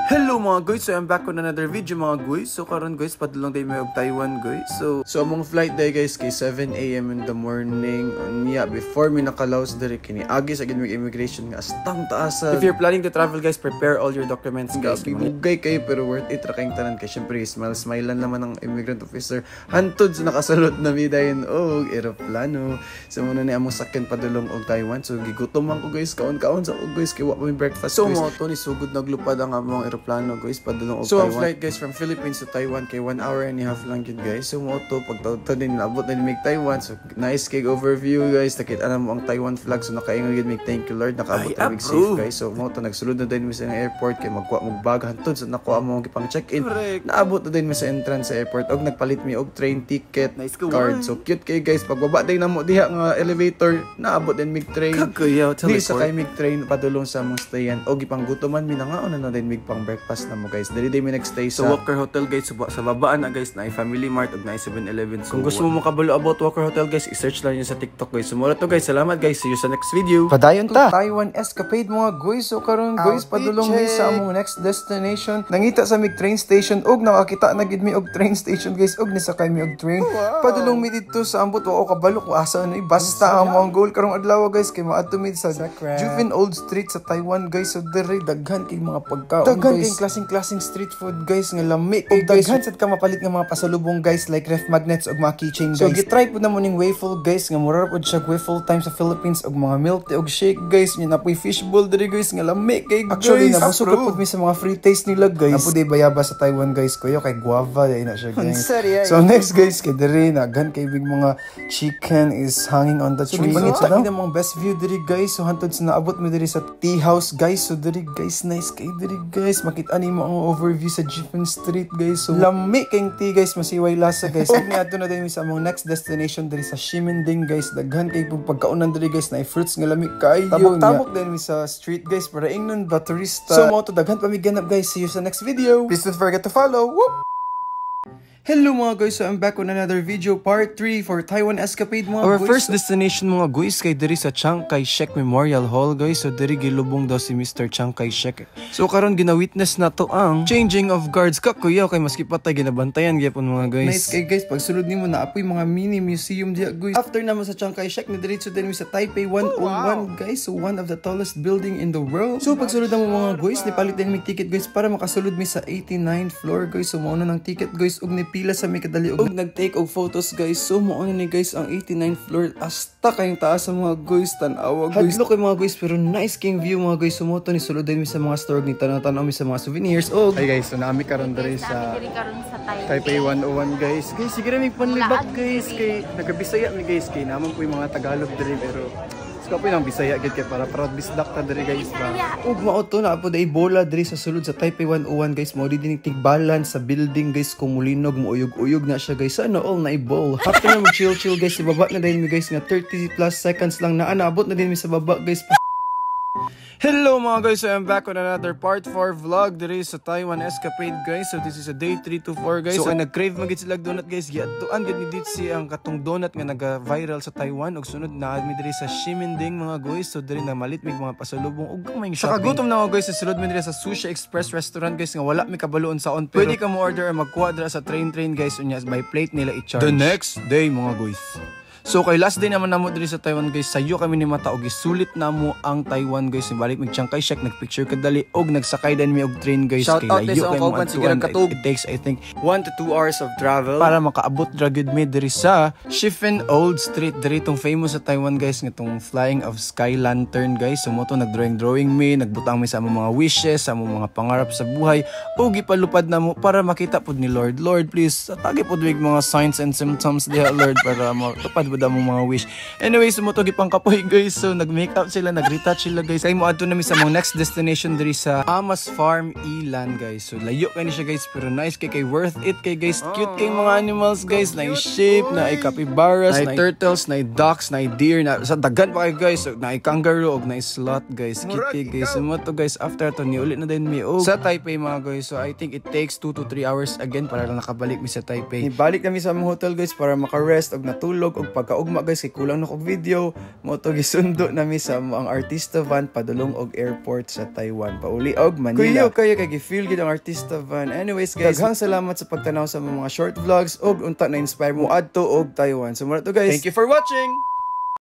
Hello mga guys, so I'm back on another video mga guys. So karon guys, padulong day may og Taiwan guys. So among flight day guys kay 7 AM in the morning. Unya before mi nakalaos diri kini agi sa gid immigration nga astang taasan. If you're planning to travel guys, prepare all your documents guys. Bugay kayo pero worth it ra kayong tanan kay syempre smilan naman ang immigrant officer. Hantod sa nakasalot na bidayon og eroplano. So muna ni among sakyan padulong og Taiwan. So gigutom man ko guys, kaon-kaon sa og guys kay wa pa mi breakfast. So mo to ni sugod naglupad ang among plano guys padulong og Taiwan. So ang flight guys from Philippines to Taiwan kay 1 hour and a half lang yun guys. So mo to pagtaud din naabot na ni mig Taiwan. So nice kay overview guys. Nakita na mo ang Taiwan flag. So nakaingon gid mig thank you Lord nakaabot na mig safe guys. So mo to nagsulod na din mi sa airport kay magkuha mo bag hantod so nakuha mo gipang check-in. Naabot na din mi sa entrance sa airport og nagpalit mi og train ticket nice card. So cute kay guys pagbaba din namo diha nga elevator naabot din mig train. Di sa kay mig train padulong sa among stayan og gipang gutoman mi na nga na din mig pang breakfast na mo guys. Dili day mi nagstay sa Walker Hotel guys. Sa babaan na guys na Family Mart ug na 7-Eleven. So, kung gusto mo makabalo about Walker Hotel guys, i-search lang niyo sa TikTok guys. Sumura to guys. Salamat guys. See you sa next video. Padayon ta. Taiwan escapade mga guys. So karon guys padulong mi sa among next destination. Nangita sa mig train station og nakakita na gid mi og train station guys og nisakay mi og train. Padulong mi dito sa ambot wa kabalo kung asa ni basta ang among goal karong adlaw guys kay maadto mi sa Juvin Old Street sa Taiwan guys. So diri daghan kay mga pagkaon guys. Klaseng street food guys nga lami kay guys. Daghan sad ka mapalit nga mga pasalubong guys like ref magnets og mga keychain guys. So gitry pud na mo ning waffle guys nga mura pud siya waffle time sa Philippines og mga milk tea og shake guys. Nya napoy fishbowl diri guys nga lami kay guys. Actually nabusog pud mi sa mga free taste nila guys. Napud ay bayaba sa Taiwan guys kuyo kay guava day na siya guys. So next guys kay diri daghan kay big mga chicken is hanging on the tree. So pangita ni mga best view diri guys. So hantod sa naabot mi diri sa tea house guys. So diri guys nice kay diri guys makita nimo ang overview sa Juvin Street guys. So lami kayong tea guys masiway lasa guys. Og niadto na din mi sa among next destination diri sa Ximending guys. Daghan kay pagkaunan diri guys na fruits nga lami kayo. Tabok din mi sa street guys para ingnon baterista. So mo to daghan pa mi ganap guys. See you sa next video. Please don't forget to follow. Whoop! Hello mga guys, so I'm back on another video part 3 for Taiwan escapade mga guys. Our first destination mga guys kay diri sa Chiang Kai-shek Memorial Hall guys. So diri gilubong daw si Mr. Chiang Kai-shek. So karon gina-witness na to ang changing of guards kakuyaw kay maski patay ginabantayan gyapon mga guys. Nice kay guys pagsulod nimo na apoy mga mini museum diha guys. After naman sa Chiang Kai-shek ni diretso din mi sa Taipei 101 guys. So one of the tallest building in the world. So pagsulod mo mga guys nipalit din mi ticket guys para makasulod mi sa 89th floor guys. So mao na ng ticket guys ug pila sa may kadali og nag-take og photos guys. So mo ni guys ang 89th floor hasta kayong taas sa mga guys tan-awa guys. Hadlo kay mga guys pero nice king view mga guys. Sumoto ni sulod din mi sa mga store ni tan-aw mi sa mga souvenirs og hey guys so naami karon diri sa Taipei 101 guys. Guys sige ra mi panlibak guys kay nagabisaya mi guys kay naman po yung mga Tagalog diri pero kapoy nang Bisaya gid kay para proud bisdak ta diri guys ba. Ug mao to na po day bola diri sa sulod sa Taipei 101 guys. Mao di dinig tigbalan sa building guys kung mulinog mo uyog-uyog na siya guys. Ano all na i-ball. After na mo chill guys sa baba na din mi guys nga 30 plus seconds lang na naabot na din mi sa baba guys. Hello mga guys, so I'm back on another part 4 vlog diri sa Taiwan escapade guys. So this is a day 3 to 4 guys. So nag-crave magid sila donut guys. Giadtuan gid ni Ditsi ang katong donut nga naga-viral sa Taiwan ug sunod na mi diri sa Ximending mga guys. So diri na malit mig mga pasalubong ug may shopping. Sa kagutom na mga guys, sulod mi diri sa Sushi Express restaurant guys nga wala mi kabaloon saon pero pwede ka mo order or magkuha dira sa train guys unya by plate nila i-charge. The next day mga guys. So kay last day naman namo diri sa Taiwan guys, sayo kami ni mata og isulit namo ang Taiwan guys. Balik mig Chiang Kai-shek nagpicture kadali og nagsakay din mi og train guys. Shout kay layo kay mo katug. It takes I think 1 to 2 hours of travel para makaabot ra gid mi diri sa Juvin Old Street. Diri tong famous sa Taiwan guys nga tong flying of sky lantern guys. So mo to nagdrawing mi, nagbutang mi sa among mga wishes, sa among mga pangarap sa buhay ug gipalupad namo para makita pud ni Lord. Lord please tagi pud mig mga signs and symptoms diha Lord para matupad among mga wish. Anyway, sumuto gipang kapoy guys. So nag-makeup sila, nag-retouch sila guys. Ay mo adto na mi sa mga next destination diri sa Amas Farm Ilan guys. So layo kay ni siya guys pero nice kay worth it kay guys. Cute kay mga animals guys. Na sheep, na capybaras, na turtles, na ducks, na deer, na sa dagan pa kay guys. So, na kangaroo og na sloth guys. Cute kay guys. Sumuto guys after to ni ulit na din mi og sa Taipei mga guys. So I think it takes 2 to 3 hours again para lang nakabalik mi sa Taipei. Ibalik kami sa among hotel guys para maka-rest og natulog og pagkaugma guys kay kulang na kog video mo to gisundo nami sa ang artista van padulong og airport sa Taiwan pauli og Manila. Kayo kay gi-feel gid ang artista van. Anyways guys, daghang salamat sa pagtanaw sa mga short vlogs og unta na inspire mo adto og Taiwan. So muna to guys. Thank you for watching.